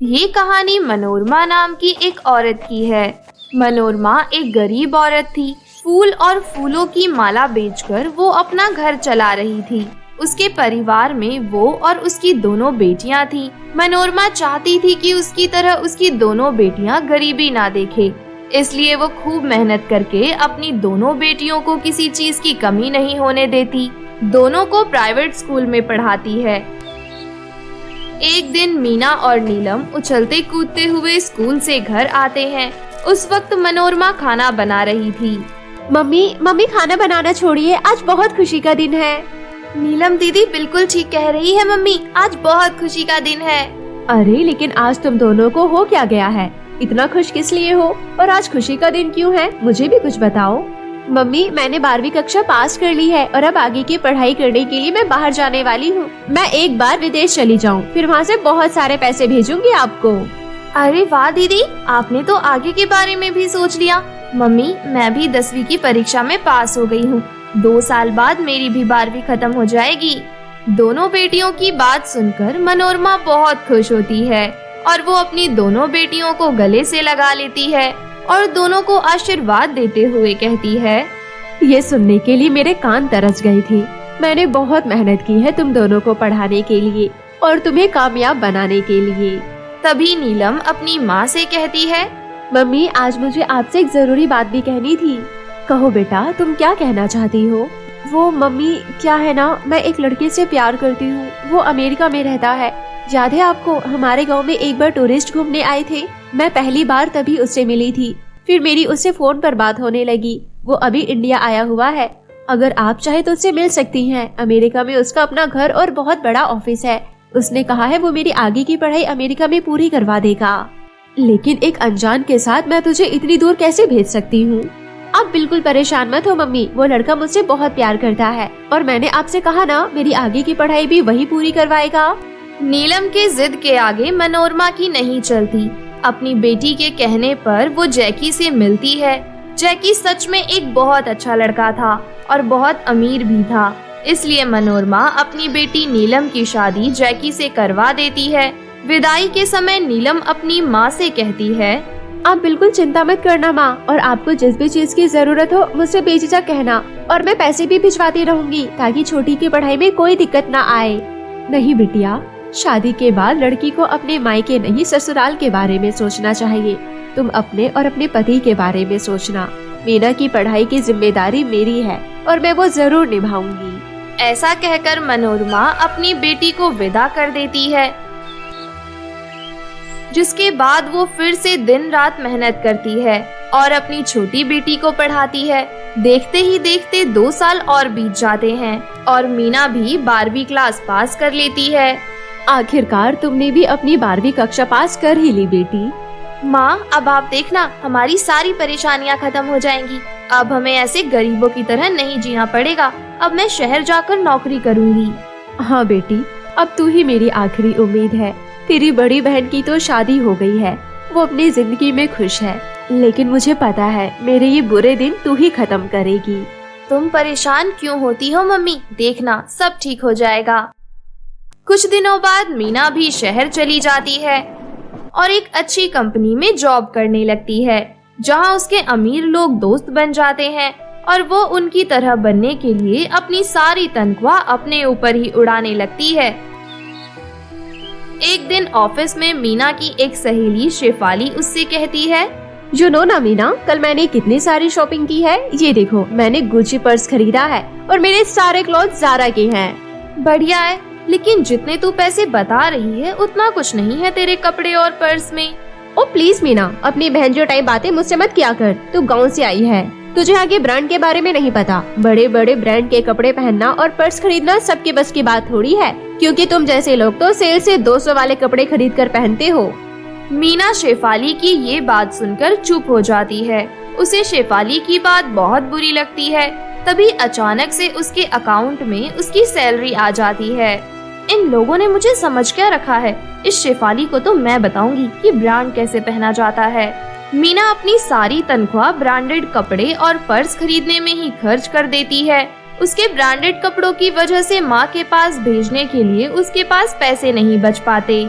ये कहानी मनोरमा नाम की एक औरत की है। मनोरमा एक गरीब औरत थी। फूल और फूलों की माला बेचकर वो अपना घर चला रही थी। उसके परिवार में वो और उसकी दोनों बेटियां थीं। मनोरमा चाहती थी कि उसकी तरह उसकी दोनों बेटियां गरीबी ना देखे, इसलिए वो खूब मेहनत करके अपनी दोनों बेटियों को किसी चीज की कमी नहीं होने देती। दोनों को प्राइवेट स्कूल में पढ़ाती है। एक दिन मीना और नीलम उछलते कूदते हुए स्कूल से घर आते हैं। उस वक्त मनोरमा खाना बना रही थी। मम्मी खाना बनाना छोड़िए, आज बहुत खुशी का दिन है। नीलम दीदी बिल्कुल ठीक कह रही है मम्मी, आज बहुत खुशी का दिन है। अरे लेकिन आज तुम दोनों को हो क्या गया है? इतना खुश किस लिए हो और आज खुशी का दिन क्यों है? मुझे भी कुछ बताओ। मम्मी, मैंने 12वीं कक्षा पास कर ली है और अब आगे की पढ़ाई करने के लिए मैं बाहर जाने वाली हूँ। मैं एक बार विदेश चली जाऊँ, फिर वहाँ से बहुत सारे पैसे भेजूंगी आपको। अरे वाह दीदी, आपने तो आगे के बारे में भी सोच लिया। मम्मी, मैं भी 10वीं की परीक्षा में पास हो गई हूँ। 2 साल बाद मेरी भी 12वीं खत्म हो जाएगी। दोनों बेटियों की बात सुनकर मनोरमा बहुत खुश होती है और वो अपनी दोनों बेटियों को गले से लगा लेती है और दोनों को आशीर्वाद देते हुए कहती है, ये सुनने के लिए मेरे कान तरस गई थी। मैंने बहुत मेहनत की है तुम दोनों को पढ़ाने के लिए और तुम्हें कामयाब बनाने के लिए। तभी नीलम अपनी माँ से कहती है, मम्मी, आज मुझे आपसे एक जरूरी बात भी कहनी थी। कहो बेटा, तुम क्या कहना चाहती हो? वो मम्मी, क्या है ना, मैं एक लड़के से प्यार करती हूँ। वो अमेरिका में रहता है। याद है आपको, हमारे गांव में एक बार टूरिस्ट घूमने आए थे। मैं पहली बार तभी उससे मिली थी। फिर मेरी उससे फोन पर बात होने लगी। वो अभी इंडिया आया हुआ है। अगर आप चाहे तो उससे मिल सकती हैं। अमेरिका में उसका अपना घर और बहुत बड़ा ऑफिस है। उसने कहा है वो मेरी आगे की पढ़ाई अमेरिका में पूरी करवा देगा। लेकिन एक अनजान के साथ मैं तुझे इतनी दूर कैसे भेज सकती हूँ? आप बिल्कुल परेशान मत हो मम्मी, वो लड़का मुझसे बहुत प्यार करता है और मैंने आपसे कहा ना, मेरी आगे की पढ़ाई भी वही पूरी करवाएगा। नीलम के जिद के आगे मनोरमा की नहीं चलती। अपनी बेटी के कहने पर वो जैकी से मिलती है। जैकी सच में एक बहुत अच्छा लड़का था और बहुत अमीर भी था, इसलिए मनोरमा अपनी बेटी नीलम की शादी जैकी से करवा देती है। विदाई के समय नीलम अपनी माँ से कहती है, आप बिल्कुल चिंता मत करना माँ, और आपको जिस भी चीज की जरूरत हो मुझसे बेझिझक कहना, और मैं पैसे भी भिजवाती रहूंगी ताकि छोटी की पढ़ाई में कोई दिक्कत न आए। नहीं बिटिया, शादी के बाद लड़की को अपने मायके नहीं ससुराल के बारे में सोचना चाहिए। तुम अपने और अपने पति के बारे में सोचना। मीना की पढ़ाई की जिम्मेदारी मेरी है और मैं वो जरूर निभाऊंगी। ऐसा कहकर मनोरमा अपनी बेटी को विदा कर देती है, जिसके बाद वो फिर से दिन रात मेहनत करती है और अपनी छोटी बेटी को पढ़ाती है। देखते ही देखते 2 साल और बीत जाते हैं और मीना भी 12वीं क्लास पास कर लेती है। आखिरकार तुमने भी अपनी 12वीं कक्षा पास कर ही ली बेटी। माँ, अब आप देखना, हमारी सारी परेशानियाँ खत्म हो जाएंगी। अब हमें ऐसे गरीबों की तरह नहीं जीना पड़ेगा। अब मैं शहर जाकर नौकरी करूँगी। हाँ बेटी, अब तू ही मेरी आखिरी उम्मीद है। तेरी बड़ी बहन की तो शादी हो गई है, वो अपनी जिंदगी में खुश है, लेकिन मुझे पता है मेरे ये बुरे दिन तू ही खत्म करेगी। तुम परेशान क्यों होती हो मम्मी? देखना सब ठीक हो जाएगा। कुछ दिनों बाद मीना भी शहर चली जाती है और एक अच्छी कंपनी में जॉब करने लगती है, जहां उसके अमीर लोग दोस्त बन जाते हैं और वो उनकी तरह बनने के लिए अपनी सारी तनख्वाह अपने ऊपर ही उड़ाने लगती है। एक दिन ऑफिस में मीना की एक सहेली शेफाली उससे कहती है, जो नो ना मीना, कल मैंने कितनी सारी शॉपिंग की है। ये देखो, मैंने गुची पर्स खरीदा है और मेरे सारे क्लॉथ ज़ारा के हैं। बढ़िया है, लेकिन जितने तू पैसे बता रही है उतना कुछ नहीं है तेरे कपड़े और पर्स में। ओ प्लीज मीना, अपनी बहन जो टाइप बातें मुझसे मत किया कर। तू गाँव से आई है, तुझे आगे ब्रांड के बारे में नहीं पता। बड़े बड़े ब्रांड के कपड़े पहनना और पर्स खरीदना सबके बस की बात थोड़ी है, क्योंकि तुम जैसे लोग तो सेल से 200 वाले कपड़े खरीद कर पहनते हो। मीना शेफाली की ये बात सुनकर चुप हो जाती है। उसे शेफाली की बात बहुत बुरी लगती है। तभी अचानक से उसके अकाउंट में उसकी सैलरी आ जाती है। इन लोगों ने मुझे समझ क्या रखा है? इस शेफाली को तो मैं बताऊंगी कि ब्रांड कैसे पहना जाता है। मीना अपनी सारी तनख्वाह ब्रांडेड कपड़े और पर्स खरीदने में ही खर्च कर देती है। उसके ब्रांडेड कपड़ों की वजह से माँ के पास भेजने के लिए उसके पास पैसे नहीं बच पाते।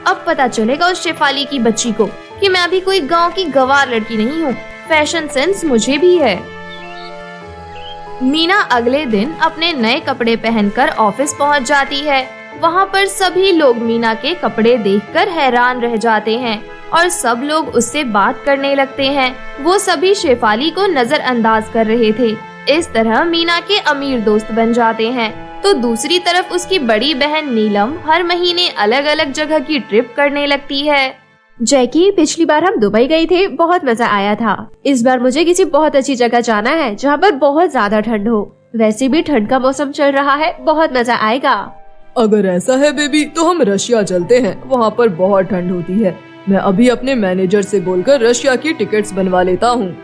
अब पता चलेगा उस शेफाली की बच्ची को कि मैं अभी कोई गांव की गंवार लड़की नहीं हूँ। फैशन सेंस मुझे भी है। मीना अगले दिन अपने नए कपड़े पहनकर ऑफिस पहुँच जाती है। वहाँ पर सभी लोग मीना के कपड़े देखकर हैरान रह जाते हैं और सब लोग उससे बात करने लगते हैं। वो सभी शेफाली को नजरअंदाज कर रहे थे। इस तरह मीना के अमीर दोस्त बन जाते हैं। तो दूसरी तरफ उसकी बड़ी बहन नीलम हर महीने अलग अलग जगह की ट्रिप करने लगती है। जैकी, पिछली बार हम दुबई गए थे, बहुत मजा आया था। इस बार मुझे किसी बहुत अच्छी जगह जाना है जहाँ पर बहुत ज्यादा ठंड हो। वैसे भी ठंड का मौसम चल रहा है, बहुत मजा आएगा। अगर ऐसा है बेबी तो हम रशिया चलते हैं, वहाँ पर बहुत ठंड होती है। मैं अभी अपने मैनेजर से बोलकर रशिया की टिकट्स बनवा लेता हूँ।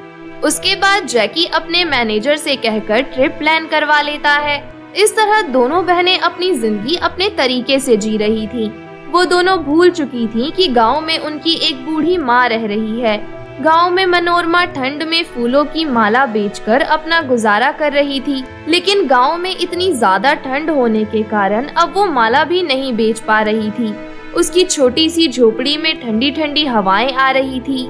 उसके बाद जैकी अपने मैनेजर से कहकर ट्रिप प्लान करवा लेता है। इस तरह दोनों बहनें अपनी जिंदगी अपने तरीके से जी रही थी। वो दोनों भूल चुकी थी कि गांव में उनकी एक बूढ़ी माँ रह रही है। गांव में मनोरमा ठंड में फूलों की माला बेचकर अपना गुजारा कर रही थी, लेकिन गांव में इतनी ज्यादा ठंड होने के कारण अब वो माला भी नहीं बेच पा रही थी। उसकी छोटी सी झोपड़ी में ठंडी ठंडी हवाएं आ रही थी।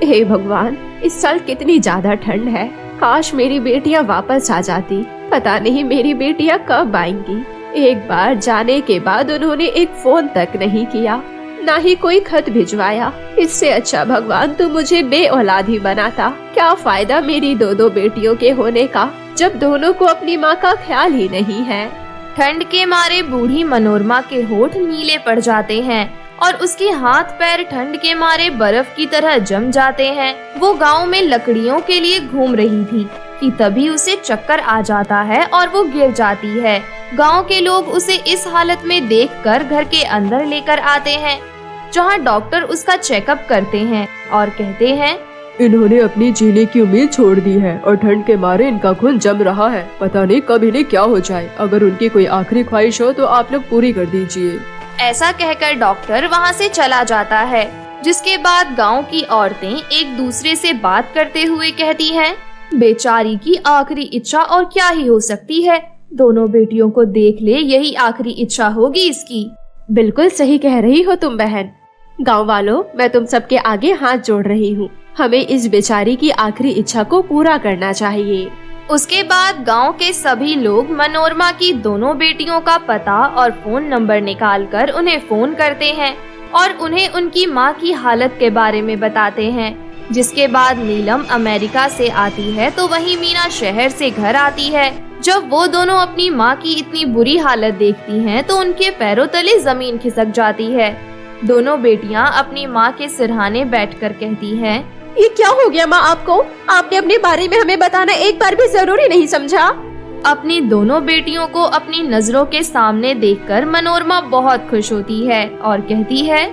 हे भगवान, इस साल कितनी ज्यादा ठंड है। काश मेरी बेटियां वापस आ जाती। पता नहीं मेरी बेटियां कब आएंगी। एक बार जाने के बाद उन्होंने एक फोन तक नहीं किया, ना ही कोई खत भिजवाया। इससे अच्छा भगवान तू मुझे बेऔलाद ही बनाता। क्या फायदा मेरी दो बेटियों के होने का जब दोनों को अपनी माँ का ख्याल ही नहीं है। ठंड के मारे बूढ़ी मनोरमा के होठ नीले पड़ जाते हैं और उसके हाथ पैर ठंड के मारे बर्फ की तरह जम जाते हैं। वो गांव में लकड़ियों के लिए घूम रही थी कि तभी उसे चक्कर आ जाता है और वो गिर जाती है। गांव के लोग उसे इस हालत में देखकर घर के अंदर लेकर आते हैं, जहां डॉक्टर उसका चेकअप करते हैं और कहते हैं, इन्होंने अपनी जीने की उम्मीद छोड़ दी है और ठंड के मारे इनका खून जम रहा है। पता नहीं कब इन्हें क्या हो जाए। अगर उनकी कोई आखिरी ख्वाहिश हो तो आप लोग पूरी कर दीजिए। ऐसा कहकर डॉक्टर वहां से चला जाता है। जिसके बाद गांव की औरतें एक दूसरे से बात करते हुए कहती हैं, बेचारी की आखिरी इच्छा और क्या ही हो सकती है। दोनों बेटियों को देख ले, यही आखिरी इच्छा होगी इसकी। बिल्कुल सही कह रही हो तुम बहन। गांव वालों, मैं तुम सबके आगे हाथ जोड़ रही हूँ। हमें इस बेचारी की आखिरी इच्छा को पूरा करना चाहिए। उसके बाद गांव के सभी लोग मनोरमा की दोनों बेटियों का पता और फोन नंबर निकालकर उन्हें फोन करते हैं और उन्हें उनकी माँ की हालत के बारे में बताते हैं। जिसके बाद नीलम अमेरिका से आती है तो वहीं मीना शहर से घर आती है। जब वो दोनों अपनी माँ की इतनी बुरी हालत देखती हैं तो उनके पैरों तले जमीन खिसक जाती है। दोनों बेटियां अपनी माँ के सिरहाने बैठकर कहती हैं, ये क्या हो गया माँ आपको? आपने अपने बारे में हमें बताना एक बार भी जरूरी नहीं समझा? अपनी दोनों बेटियों को अपनी नजरों के सामने देखकर मनोरमा बहुत खुश होती है और कहती है,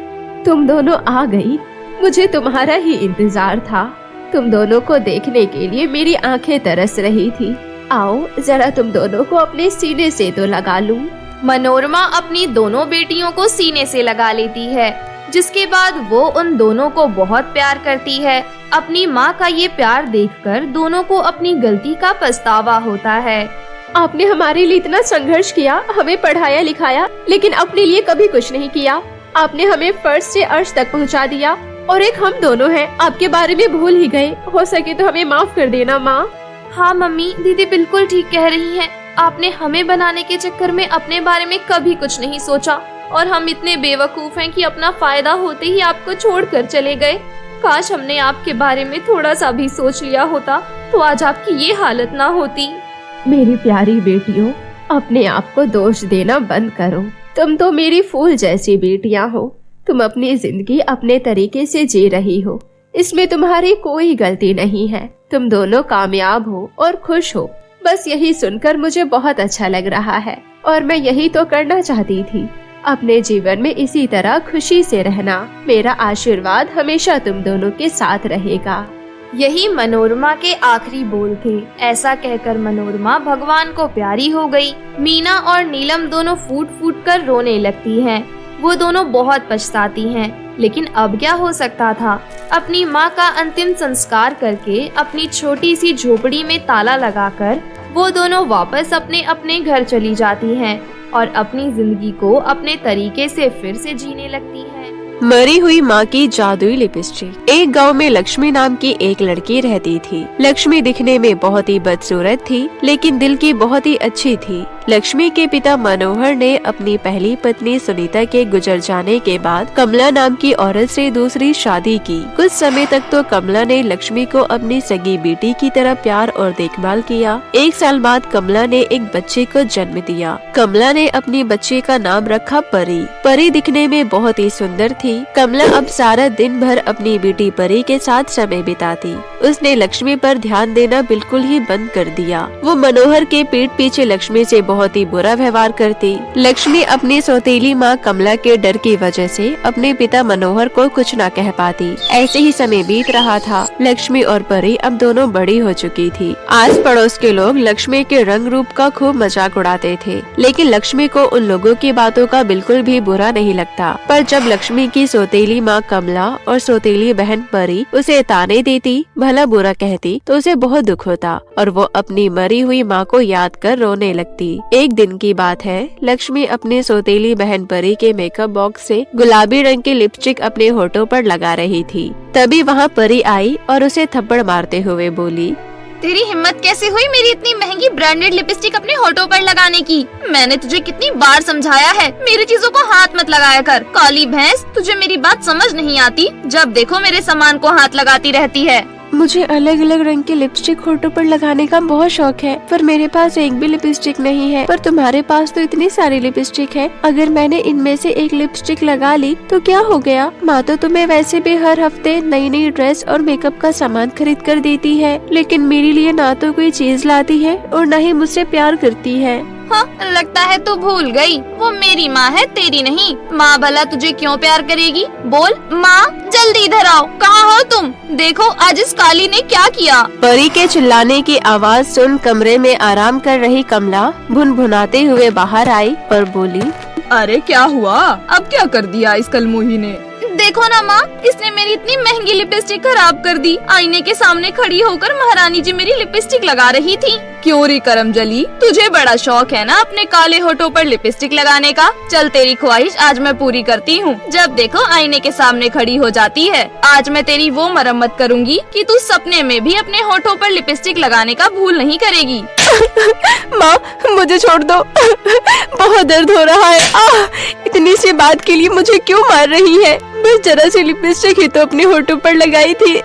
तुम दोनों आ गई। मुझे तुम्हारा ही इंतजार था। तुम दोनों को देखने के लिए मेरी आंखें तरस रही थी। आओ जरा तुम दोनों को अपने सीने से तो लगा लूं। मनोरमा अपनी दोनों बेटियों को सीने से लगा लेती है। जिसके बाद वो उन दोनों को बहुत प्यार करती है। अपनी माँ का ये प्यार देखकर दोनों को अपनी गलती का पछतावा होता है। आपने हमारे लिए इतना संघर्ष किया, हमें पढ़ाया लिखाया, लेकिन अपने लिए कभी कुछ नहीं किया। आपने हमें फर्श से अर्श तक पहुँचा दिया और एक हम दोनों हैं, आपके बारे में भूल ही गए। हो सके तो हमें माफ कर देना माँ। हाँ मम्मी, दीदी बिल्कुल ठीक कह रही हैं। आपने हमें बनाने के चक्कर में अपने बारे में कभी कुछ नहीं सोचा और हम इतने बेवकूफ हैं कि अपना फायदा होते ही आपको छोड़कर चले गए। काश हमने आपके बारे में थोड़ा सा भी सोच लिया होता तो आज आपकी ये हालत ना होती। मेरी प्यारी बेटियों, अपने आप को दोष देना बंद करो। तुम तो मेरी फूल जैसी बेटियां हो। तुम अपनी जिंदगी अपने तरीके से जी रही हो, इसमें तुम्हारी कोई गलती नहीं है। तुम दोनों कामयाब हो और खुश हो। बस यही सुनकर मुझे बहुत अच्छा लग रहा है और मैं यही तो करना चाहती थी। अपने जीवन में इसी तरह खुशी से रहना। मेरा आशीर्वाद हमेशा तुम दोनों के साथ रहेगा। यही मनोरमा के आखिरी बोल थे। ऐसा कहकर मनोरमा भगवान को प्यारी हो गई। मीना और नीलम दोनों फूट फूट कर रोने लगती हैं। वो दोनों बहुत पछताती हैं, लेकिन अब क्या हो सकता था। अपनी माँ का अंतिम संस्कार करके अपनी छोटी सी झोपड़ी में ताला लगाकर वो दोनों वापस अपने अपने घर चली जाती हैं और अपनी जिंदगी को अपने तरीके से फिर से जीने लगती हैं। मरी हुई माँ की जादुई लिपस्टिक। एक गांव में लक्ष्मी नाम की एक लड़की रहती थी। लक्ष्मी दिखने में बहुत ही बदसूरत थी, लेकिन दिल की बहुत ही अच्छी थी। लक्ष्मी के पिता मनोहर ने अपनी पहली पत्नी सुनीता के गुजर जाने के बाद कमला नाम की औरत से दूसरी शादी की। कुछ समय तक तो कमला ने लक्ष्मी को अपनी सगी बेटी की तरह प्यार और देखभाल किया। 1 साल बाद कमला ने एक बच्चे को जन्म दिया। कमला ने अपनी बच्चे का नाम रखा परी। परी दिखने में बहुत ही सुंदर थी। कमला अब सारा दिन भर अपनी बेटी परी के साथ समय बिताती। उसने लक्ष्मी पर ध्यान देना बिल्कुल ही बंद कर दिया। वो मनोहर के पीठ पीछे लक्ष्मी से बहुत ही बुरा व्यवहार करती। लक्ष्मी अपनी सौतेली माँ कमला के डर की वजह से अपने पिता मनोहर को कुछ न कह पाती। ऐसे ही समय बीत रहा था। लक्ष्मी और परी अब दोनों बड़ी हो चुकी थी। आस पड़ोस के लोग लक्ष्मी के रंग रूप का खूब मजाक उड़ाते थे, लेकिन लक्ष्मी को उन लोगों की बातों का बिल्कुल भी बुरा नहीं लगता। पर जब लक्ष्मी की सौतेली माँ कमला और सौतेली बहन परी उसे ताने देती, भला बुरा कहती, तो उसे बहुत दुख होता और वो अपनी मरी हुई माँ को याद कर रोने लगती। एक दिन की बात है, लक्ष्मी अपनी सौतेली बहन परी के मेकअप बॉक्स से गुलाबी रंग की लिपस्टिक अपने होठों पर लगा रही थी। तभी वहाँ परी आई और उसे थप्पड़ मारते हुए बोली, तेरी हिम्मत कैसे हुई मेरी इतनी महंगी ब्रांडेड लिपस्टिक अपने होठों पर लगाने की? मैंने तुझे कितनी बार समझाया है, मेरी चीजों को हाथ मत लगाया कर। काली भैंस, तुझे मेरी बात समझ नहीं आती? जब देखो मेरे सामान को हाथ लगाती रहती है। मुझे अलग अलग रंग के लिपस्टिक होठों पर लगाने का बहुत शौक है, पर मेरे पास एक भी लिपस्टिक नहीं है। पर तुम्हारे पास तो इतनी सारी लिपस्टिक है। अगर मैंने इनमें से एक लिपस्टिक लगा ली तो क्या हो गया? माँ तो तुम्हें वैसे भी हर हफ्ते नई नई ड्रेस और मेकअप का सामान खरीद कर देती है, लेकिन मेरे लिए ना तो कोई चीज लाती है और न ही मुझसे प्यार करती है। हाँ, लगता है तू भूल गई, वो मेरी माँ है, तेरी नहीं। माँ भला तुझे क्यों प्यार करेगी? बोल माँ, जल्दी इधर आओ। कहाँ हो तुम? देखो आज इस काली ने क्या किया। परी के चिल्लाने की आवाज सुन कमरे में आराम कर रही कमला भुनभुनाते हुए बाहर आई और बोली, अरे क्या हुआ? अब क्या कर दिया इस कलमुही ने? देखो ना माँ, इसने मेरी इतनी महंगी लिपस्टिक खराब कर दी। आईने के सामने खड़ी होकर महारानी जी मेरी लिपस्टिक लगा रही थी। क्यों रे करमजली, तुझे बड़ा शौक है ना अपने काले होठों पर लिपस्टिक लगाने का? चल तेरी ख्वाहिश आज मैं पूरी करती हूँ। जब देखो आईने के सामने खड़ी हो जाती है। आज मैं तेरी वो मरम्मत करूँगी कि तू सपने में भी अपने होठों पर लिपस्टिक लगाने का भूल नहीं करेगी। माँ, मुझे छोड़ दो, बहुत दर्द हो रहा है। इतनी सी बात के लिए मुझे क्यों मार रही है? बस जरा सी लिपस्टिक ही तो अपने होठों पर लगाई थी।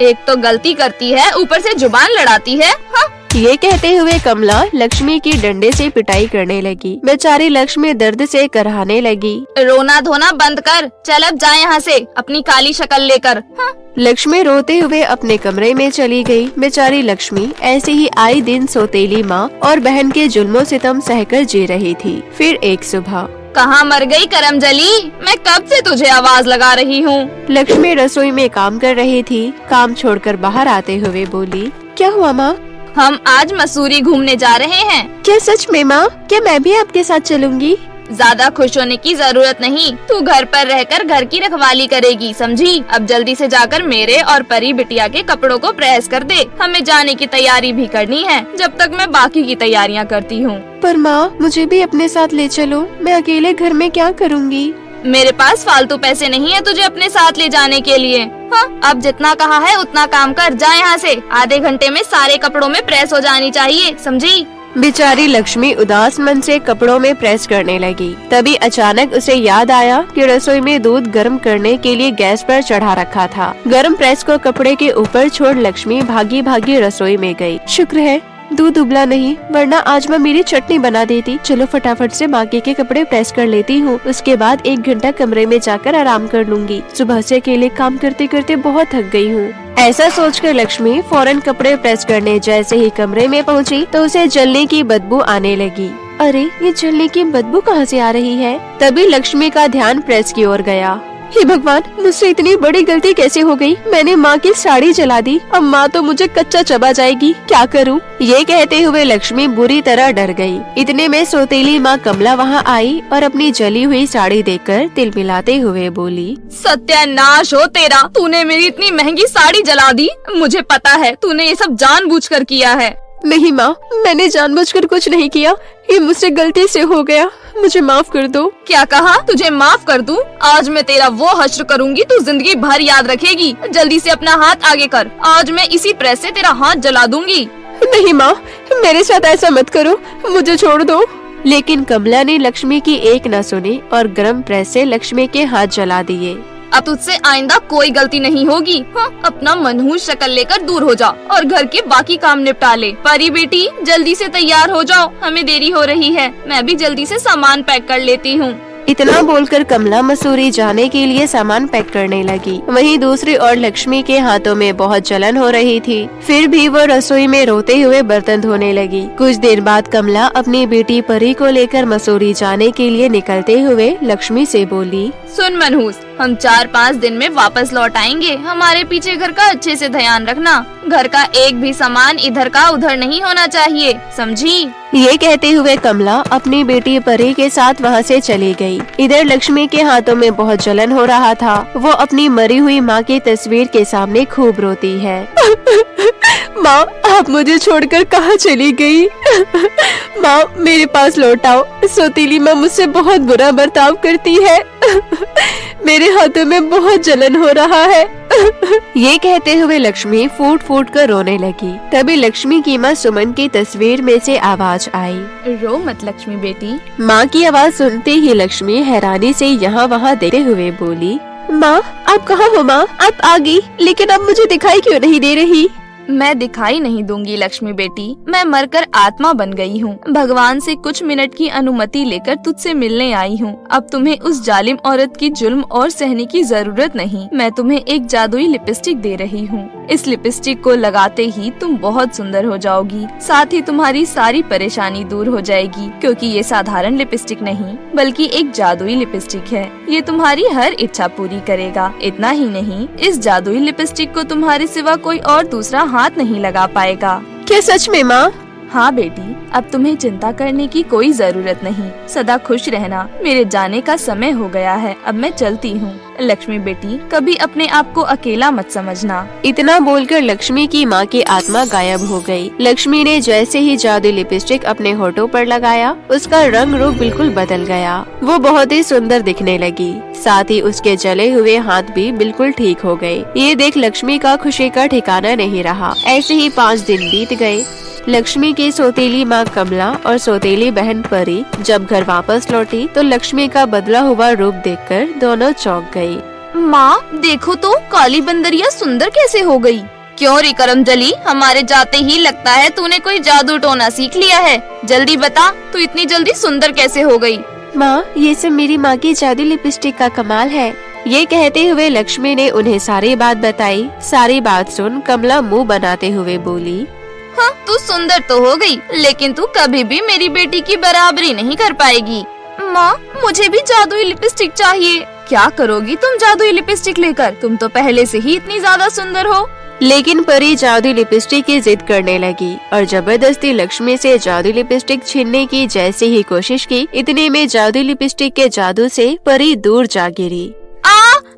एक तो गलती करती है, ऊपर से जुबान लड़ाती है। हाँ? ये कहते हुए कमला लक्ष्मी की डंडे से पिटाई करने लगी। बेचारी लक्ष्मी दर्द से करहाने लगी। रोना धोना बंद कर, चल अब जा यहाँ से अपनी काली शक्ल लेकर। हाँ? लक्ष्मी रोते हुए अपने कमरे में चली गई। बेचारी लक्ष्मी ऐसे ही आए दिन सौतेली माँ और बहन के जुल्मों सितम सहकर जी रही थी। फिर एक सुबह, कहाँ मर गई करमजली? मैं कब से तुझे आवाज लगा रही हूँ। लक्ष्मी रसोई में काम कर रही थी। काम छोड़कर बाहर आते हुए बोली, क्या हुआ माँ? हम आज मसूरी घूमने जा रहे हैं। क्या सच में माँ? क्या मैं भी आपके साथ चलूंगी? ज्यादा खुश होने की जरूरत नहीं, तू घर पर रहकर घर की रखवाली करेगी, समझी? अब जल्दी से जाकर मेरे और परी बिटिया के कपड़ों को प्रेस कर दे। हमें जाने की तैयारी भी करनी है, जब तक मैं बाकी की तैयारियां करती हूँ। पर माँ, मुझे भी अपने साथ ले चलो। मैं अकेले घर में क्या करूँगी? मेरे पास फालतू पैसे नहीं है तुझे अपने साथ ले जाने के लिए। हाँ, अब जितना कहा है उतना काम कर, जा यहाँ से। आधे घंटे में सारे कपड़ों में प्रेस हो जानी चाहिए, समझी? बेचारी लक्ष्मी उदास मन से कपड़ों में प्रेस करने लगी। तभी अचानक उसे याद आया कि रसोई में दूध गर्म करने के लिए गैस पर चढ़ा रखा था। गर्म प्रेस को कपड़े के ऊपर छोड़ लक्ष्मी भागी भागी रसोई में गई। शुक्र है दूध उबला नहीं, वरना आज माँ मेरी चटनी बना देती। चलो फटाफट से बाकी के कपड़े प्रेस कर लेती हूँ। उसके बाद 1 घंटा कमरे में जाकर आराम कर लूंगी। सुबह से अकेले काम करते करते बहुत थक गई हूँ। ऐसा सोचकर लक्ष्मी फौरन कपड़े प्रेस करने जैसे ही कमरे में पहुँची तो उसे जलने की बदबू आने लगी। अरे, ये जलने की बदबू कहाँ से आ रही है? तभी लक्ष्मी का ध्यान प्रेस की ओर गया। हे भगवान, मुझसे इतनी बड़ी गलती कैसे हो गई? मैंने माँ की साड़ी जला दी। अब माँ तो मुझे कच्चा चबा जाएगी। क्या करूँ? ये कहते हुए लक्ष्मी बुरी तरह डर गई। इतने में सौतेली माँ कमला वहाँ आई और अपनी जली हुई साड़ी देखकर तिलमिलाते हुए बोली, सत्यानाश हो तेरा, तूने मेरी इतनी महंगी साड़ी जला दी। मुझे पता है तूने ये सब जानबूझकर किया है। नहीं माँ, मैंने जानबूझकर कुछ नहीं किया, ये मुझसे गलती से हो गया, मुझे माफ कर दो। क्या कहा? तुझे माफ कर दूं? आज मैं तेरा वो हश्र करूंगी तू जिंदगी भर याद रखेगी। जल्दी से अपना हाथ आगे कर, आज मैं इसी प्रेस से तेरा हाथ जला दूंगी। नहीं माँ, मेरे साथ ऐसा मत करो, मुझे छोड़ दो। लेकिन कमला ने लक्ष्मी की एक न सुनी और गरम प्रेस से लक्ष्मी के हाथ जला दिए। अब तुझसे आइंदा कोई गलती नहीं होगी। अपना मनहूस शक्ल लेकर दूर हो जा और घर के बाकी काम निपटा ले। परी बेटी, जल्दी से तैयार हो जाओ, हमें देरी हो रही है। मैं भी जल्दी से सामान पैक कर लेती हूँ। इतना बोलकर कमला मसूरी जाने के लिए सामान पैक करने लगी। वहीं दूसरी ओर लक्ष्मी के हाथों में बहुत जलन हो रही थी। फिर भी वो रसोई में रोते हुए बर्तन धोने लगी। कुछ देर बाद कमला अपनी बेटी परी को लेकर मसूरी जाने के लिए निकलते हुए लक्ष्मी से बोली, सुन मनहूस, हम 4-5 दिन में वापस लौट आएंगे। हमारे पीछे घर का अच्छे से ध्यान रखना। घर का एक भी सामान इधर का उधर नहीं होना चाहिए, समझी? ये कहते हुए कमला अपनी बेटी परी के साथ वहाँ से चली गई। इधर लक्ष्मी के हाथों में बहुत जलन हो रहा था। वो अपनी मरी हुई माँ की तस्वीर के सामने खूब रोती है। माँ, आप मुझे छोड़कर कहाँ चली गई? माँ, मेरे पास लौट आओ। सौतीली माँ मुझसे बहुत बुरा बर्ताव करती है। मेरे हाथों में बहुत जलन हो रहा है। ये कहते हुए लक्ष्मी फूट फूट कर रोने लगी। तभी लक्ष्मी की माँ सुमन की तस्वीर में से आवाज आई, रो मत लक्ष्मी बेटी। माँ की आवाज सुनते ही लक्ष्मी हैरानी से यहाँ वहाँ देखते हुए बोली, माँ, आप कहाँ हो? माँ, आप आ गई, लेकिन अब मुझे दिखाई क्यों नहीं दे रही? मैं दिखाई नहीं दूंगी लक्ष्मी बेटी, मैं मरकर आत्मा बन गई हूँ। भगवान से कुछ मिनट की अनुमति लेकर तुझसे मिलने आई हूँ। अब तुम्हें उस जालिम औरत की जुल्म और सहने की जरूरत नहीं। मैं तुम्हें एक जादुई लिपस्टिक दे रही हूँ। इस लिपस्टिक को लगाते ही तुम बहुत सुंदर हो जाओगी। साथ ही तुम्हारी सारी परेशानी दूर हो जाएगी, क्योंकि ये साधारण लिपस्टिक नहीं बल्कि एक जादुई लिपस्टिक है। ये तुम्हारी हर इच्छा पूरी करेगा। इतना ही नहीं, इस जादुई लिपस्टिक को तुम्हारे सिवा कोई और दूसरा हाथ नहीं लगा पाएगा। क्या सच में माँ? हाँ बेटी, अब तुम्हें चिंता करने की कोई जरूरत नहीं। सदा खुश रहना। मेरे जाने का समय हो गया है, अब मैं चलती हूँ। लक्ष्मी बेटी, कभी अपने आप को अकेला मत समझना। इतना बोलकर लक्ष्मी की माँ की आत्मा गायब हो गई। लक्ष्मी ने जैसे ही जादुई लिपस्टिक अपने होठों पर लगाया, उसका रंग रूप बिल्कुल बदल गया। वो बहुत ही सुंदर दिखने लगी। साथ ही उसके जले हुए हाथ भी बिल्कुल ठीक हो गए। ये देख लक्ष्मी का खुशी का ठिकाना नहीं रहा। ऐसे ही 5 दिन बीत गए। लक्ष्मी की सौतेली माँ कमला और सौतेली बहन परी जब घर वापस लौटी तो लक्ष्मी का बदला हुआ रूप देखकर दोनों चौंक गई। माँ, देखो तो काली बंदरिया सुंदर कैसे हो गई। क्यों रे करमजली, हमारे जाते ही लगता है तूने कोई जादू टोना सीख लिया है। जल्दी बता, तू इतनी जल्दी सुंदर कैसे हो गई? माँ, ये सब मेरी माँ की जादू लिपस्टिक का कमाल है। ये कहते हुए लक्ष्मी ने उन्हें सारी बात बताई। सारी बात सुन कमला मुँह बनाते हुए बोली, हाँ, तू सुंदर तो हो गई, लेकिन तू कभी भी मेरी बेटी की बराबरी नहीं कर पाएगी। माँ, मुझे भी जादुई लिपस्टिक चाहिए। क्या करोगी तुम जादुई लिपस्टिक लेकर? तुम तो पहले से ही इतनी ज्यादा सुंदर हो। लेकिन परी जादुई लिपस्टिक की जिद करने लगी और जबरदस्ती लक्ष्मी से जादुई लिपस्टिक छीनने की जैसे ही कोशिश की, इतने में जादुई लिपस्टिक के जादू से परी दूर जा गिरी।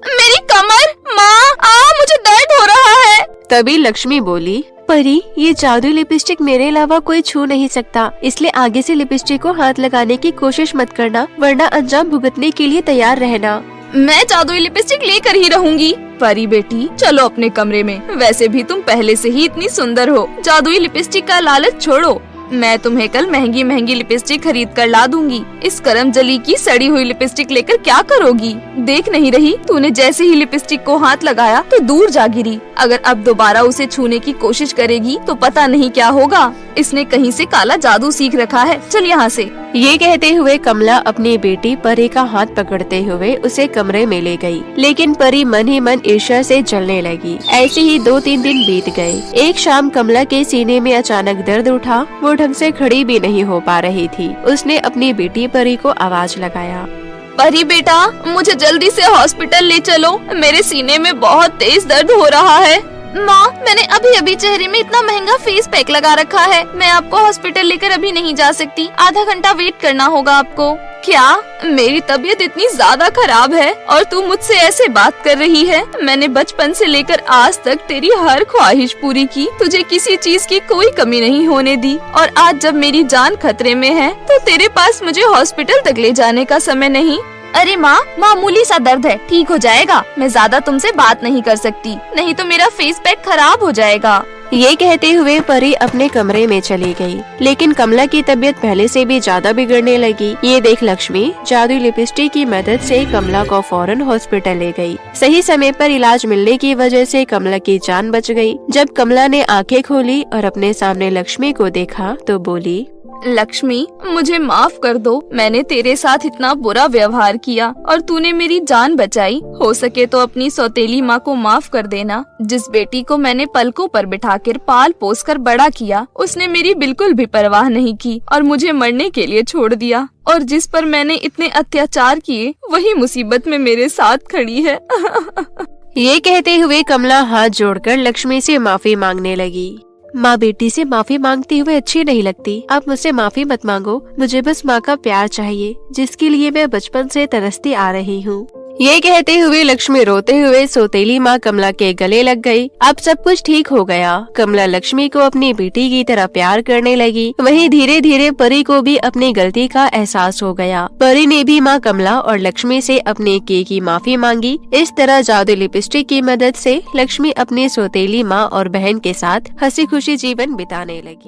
मेरी कमर! माँ, मुझे दर्द हो रहा है। तभी लक्ष्मी बोली, परी, ये जादुई लिपस्टिक मेरे अलावा कोई छू नहीं सकता, इसलिए आगे से लिपस्टिक को हाथ लगाने की कोशिश मत करना, वरना अंजाम भुगतने के लिए तैयार रहना। मैं जादुई लिपस्टिक लेकर ही रहूंगी। परी बेटी, चलो अपने कमरे में। वैसे भी तुम पहले से ही इतनी सुंदर हो। जादुई लिपस्टिक का लालच छोड़ो। मैं तुम्हें कल महंगी महंगी लिपस्टिक खरीद कर ला दूंगी। इस करमजली की सड़ी हुई लिपस्टिक लेकर क्या करोगी? देख नहीं रही, तूने जैसे ही लिपस्टिक को हाथ लगाया तो दूर जा गिरी। अगर अब दोबारा उसे छूने की कोशिश करेगी तो पता नहीं क्या होगा। इसने कहीं से काला जादू सीख रखा है। चल यहाँ से। ये कहते हुए कमला अपनी बेटी परी का हाथ पकड़ते हुए उसे कमरे में ले गई। लेकिन परी मन ही मन ईर्ष्या से जलने लगी। ऐसे ही 2-3 दिन बीत गए। एक शाम कमला के सीने में अचानक दर्द उठा। वो ढंग से खड़ी भी नहीं हो पा रही थी। उसने अपनी बेटी परी को आवाज लगाया, परी बेटा, मुझे जल्दी से हॉस्पिटल ले चलो। मेरे सीने में बहुत तेज दर्द हो रहा है। माँ, मैंने अभी अभी चेहरे में इतना महंगा फेस पैक लगा रखा है। मैं आपको हॉस्पिटल लेकर अभी नहीं जा सकती। आधा घंटा वेट करना होगा आपको। क्या मेरी तबीयत इतनी ज्यादा खराब है और तू मुझसे ऐसे बात कर रही है? मैंने बचपन से लेकर आज तक तेरी हर ख्वाहिश पूरी की, तुझे किसी चीज की कोई कमी नहीं होने दी, और आज जब मेरी जान खतरे में है तो तेरे पास मुझे हॉस्पिटल तक ले जाने का समय नहीं। अरे माँ, मामूली सा दर्द है, ठीक हो जाएगा। मैं ज्यादा तुमसे बात नहीं कर सकती, नहीं तो मेरा फेस पैक खराब हो जाएगा। ये कहते हुए परी अपने कमरे में चली गई। लेकिन कमला की तबीयत पहले से भी ज्यादा बिगड़ने लगी। ये देख लक्ष्मी जादुई लिपस्टिक की मदद से कमला को फौरन हॉस्पिटल ले गई। सही समय पर इलाज मिलने की वजह से कमला की जान बच गई। जब कमला ने आंखें खोली और अपने सामने लक्ष्मी को देखा तो बोली, लक्ष्मी, मुझे माफ कर दो। मैंने तेरे साथ इतना बुरा व्यवहार किया और तूने मेरी जान बचाई। हो सके तो अपनी सौतेली माँ को माफ कर देना। जिस बेटी को मैंने पलकों पर बिठाकर पाल पोस कर बड़ा किया, उसने मेरी बिल्कुल भी परवाह नहीं की और मुझे मरने के लिए छोड़ दिया। और जिस पर मैंने इतने अत्याचार किए, वही मुसीबत में मेरे साथ खड़ी है। ये कहते हुए कमला हाथ जोड़कर लक्ष्मी से माफी मांगने लगी। माँ बेटी से माफी मांगते हुए अच्छी नहीं लगती। आप मुझसे माफी मत मांगो, मुझे बस माँ का प्यार चाहिए, जिसके लिए मैं बचपन से तरसती आ रही हूँ। ये कहते हुए लक्ष्मी रोते हुए सौतेली माँ कमला के गले लग गई। अब सब कुछ ठीक हो गया। कमला लक्ष्मी को अपनी बेटी की तरह प्यार करने लगी। वहीं धीरे धीरे परी को भी अपनी गलती का एहसास हो गया। परी ने भी माँ कमला और लक्ष्मी से अपने किए की माफी मांगी। इस तरह जादू लिपस्टिक की मदद से लक्ष्मी अपनी सौतेली माँ और बहन के साथ हंसी खुशी जीवन बिताने लगी।